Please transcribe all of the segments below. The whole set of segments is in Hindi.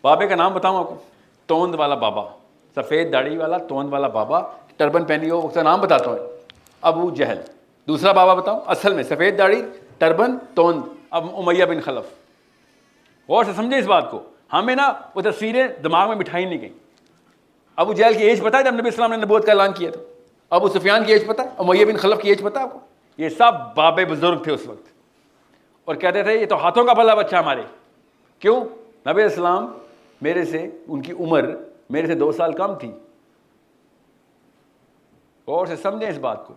बाबे का नाम बताऊं आपको? तोंद वाला बाबा, सफ़ेद दाढ़ी वाला तोंद वाला बाबा, टर्बन पहनी हो, उसका नाम बताता हूँ, अबू जहल। दूसरा बाबा बताऊं, असल में सफ़ेद दाढ़ी, टर्बन, तोंद, अब उमैया बिन खलफ। और से समझे इस बात को, हमें ना वो तस्वीरें दिमाग में बिठाई नहीं गई। अबू जहल की एज पता है जब नबी इस्लाम ने नबूवत का ऐलान किया था? अबू सुफियान की एज पता है? उमैया बिन खलफ की एज पता है आपको? ये सब बाबे बुजुर्ग थे उस वक्त, और कहते थे ये तो हाथों का भला बच्चा हमारे। क्यों? नबी इस्लाम मेरे से, उनकी उम्र मेरे से 2 साल कम थी। और से समझें इस बात को,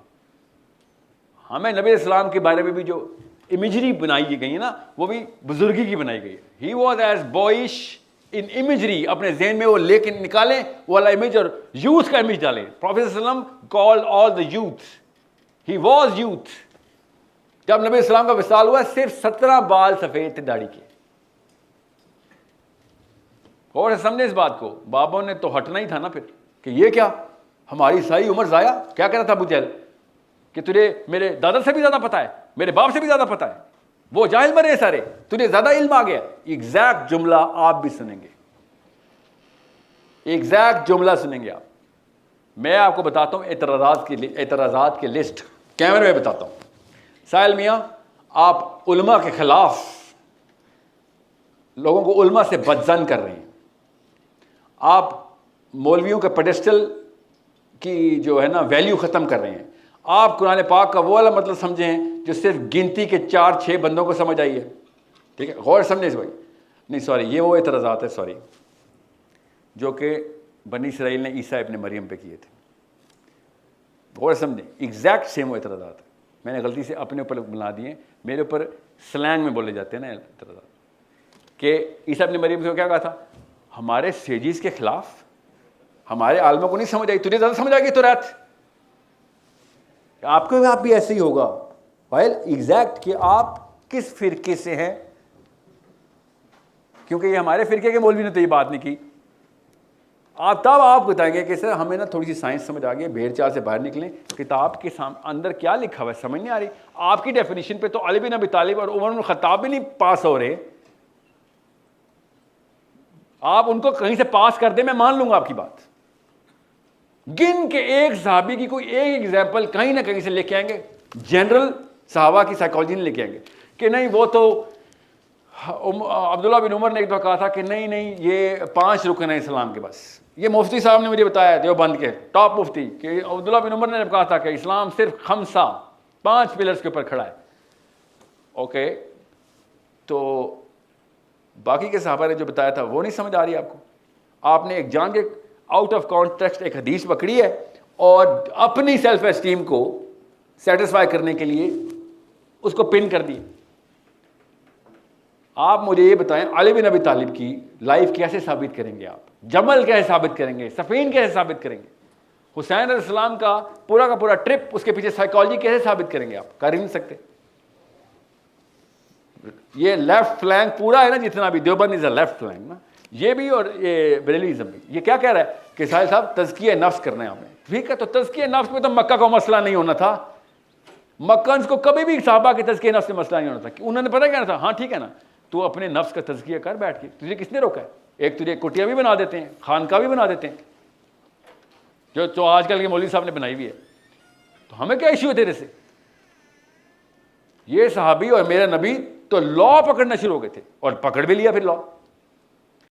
हमें नबी इस्लाम के बारे में भी जो इमेजरी बनाई गई है ना, वो भी बुजुर्गी की बनाई गई है। He was as boyish in imagery, अपने जहन में वो लेके निकालें वो वाला इमेज और यूथ का इमेज डालें। प्रॉफेट सल्लल्लाहु अलैहि वसल्लम called all the youth, he was youth. जब नबी इस्लाम का विसाल हुआ सिर्फ 17 बाल सफेद थे दाढ़ी के। और समझे इस बात को, बाबों ने तो हटना ही था ना फिर, कि ये क्या हमारी सारी उम्र जाया। क्या कह रहा था अबू जहल कि तुझे मेरे दादा से भी ज्यादा पता है, मेरे बाप से भी ज्यादा पता है, वो जाहिल मरे सारे, तुझे ज्यादा इल्म आ गया। एग्जैक्ट जुमला आप भी सुनेंगे, एग्जैक्ट जुमला सुनेंगे आप। मैं आपको बताता हूं एतराजात की लिस्ट कैमरे में बताता हूं। साहिल मियां, आप उलमा के खिलाफ लोगों को उलमा से बदजन कर रहे हैं। आप मौलवियों के पेडेस्टल की जो है ना वैल्यू ख़त्म कर रहे हैं। आप कुरान पाक का वो वाला मतलब समझें जो सिर्फ गिनती के 4-6 बंदों को समझ आई है। ठीक है, गौर समझे इस भाई। नहीं सॉरी, ये वो एतराज़ात है, सॉरी, जो कि बनी इसराइल ने ईसा इब्न मरियम पे किए थे। गौर समझें, एग्जैक्ट सेम वो एतराज़ात है। मैंने गलती से अपने ऊपर बना दिए, मेरे ऊपर स्लैंग में बोले जाते हैं ना एतराज़ात, कि ईसा इब्न मरियम को क्या कहा था, हमारे सेजीज के खिलाफ, हमारे आलमों को नहीं समझ आई, तुझे ज़्यादा समझ आएगी तो रात आपको आप भी ऐसे ही होगा। वाइल एग्जैक्ट कि आप किस फिरके से हैं, क्योंकि ये हमारे फिरके के मौलवी ने तो ये बात नहीं की। आप तब आप बताएंगे कि सर हमें ना थोड़ी सी साइंस समझ आ गई, भेड़ चाल से बाहर निकलें, किताब के अंदर क्या लिखा हुआ है समझ नहीं आ रही। आपकी डेफिनेशन पे तो अली बिन अबी तालिब और उमर बिन खत्ताब भी नहीं पास हो रहे। आप उनको कहीं से पास कर दे, मैं मान लूंगा आपकी बात। गिन के एक सहाबी की कोई एक एग्जाम्पल कहीं ना कहीं से लेके आएंगे, जनरल सहाबा की साइकोलॉजी नहीं लेके आएंगे कि नहीं वो तो अब्दुल्ला बिन उमर ने एक दफा कहा था कि नहीं नहीं ये 5 रुकन है इस्लाम के। बस ये मुफ्ती साहब ने मुझे बताया, देवबंद के टॉप मुफ्ती, कि अब्दुल्ला बिन उमर ने कहा था कि इस्लाम सिर्फ 5 पिलर्स के ऊपर खड़ा है। ओके, तो बाकी के सहाबा ने जो बताया था वो नहीं समझ आ रही आपको। आपने एक जान के आउट ऑफ कॉन्टेक्स्ट एक हदीस पकड़ी है और अपनी सेल्फ एस्टीम को सेटिस्फाई करने के लिए उसको पिन कर दिए। आप मुझे ये बताएं, अली बिन अबी तालिब की लाइफ कैसे साबित करेंगे आप? जमल कैसे साबित करेंगे? सफीन कैसे साबित करेंगे? हुसैन अलैहिस्सलाम का पूरा ट्रिप, उसके पीछे साइकोलॉजी कैसे साबित करेंगे? आप कर ही नहीं सकते। ये लेफ्ट फ्लैंक पूरा है ना जितना भी, Deoband is a left flank ना, ये भी और ये बरेलीज़म भी। ये क्या कह रहा है कि साहिल साहब तज़किया नफ्स करना है हमें। ठीक है, तो तज़किया नफ्स में तो मक्का का मसला नहीं होना था। मक्का को कभी भी साहबा के तज़किया नफ्स में मसला नहीं होना था। उन्होंने पता क्या था, हाँ ठीक है ना, तू अपने नफ्स का तज़किया कर बैठ के, तुझे किसने रोका है? एक तुझे कुटिया भी बना देते हैं, खानका भी बना देते हैं, जो आजकल के मौलवी साहब ने बनाई हुई है। तो हमें क्या इश्यू है तेरे से? ये सहाबी और मेरा नबी तो लॉ पकड़ना शुरू हो गए थे, और पकड़ भी लिया फिर लॉ।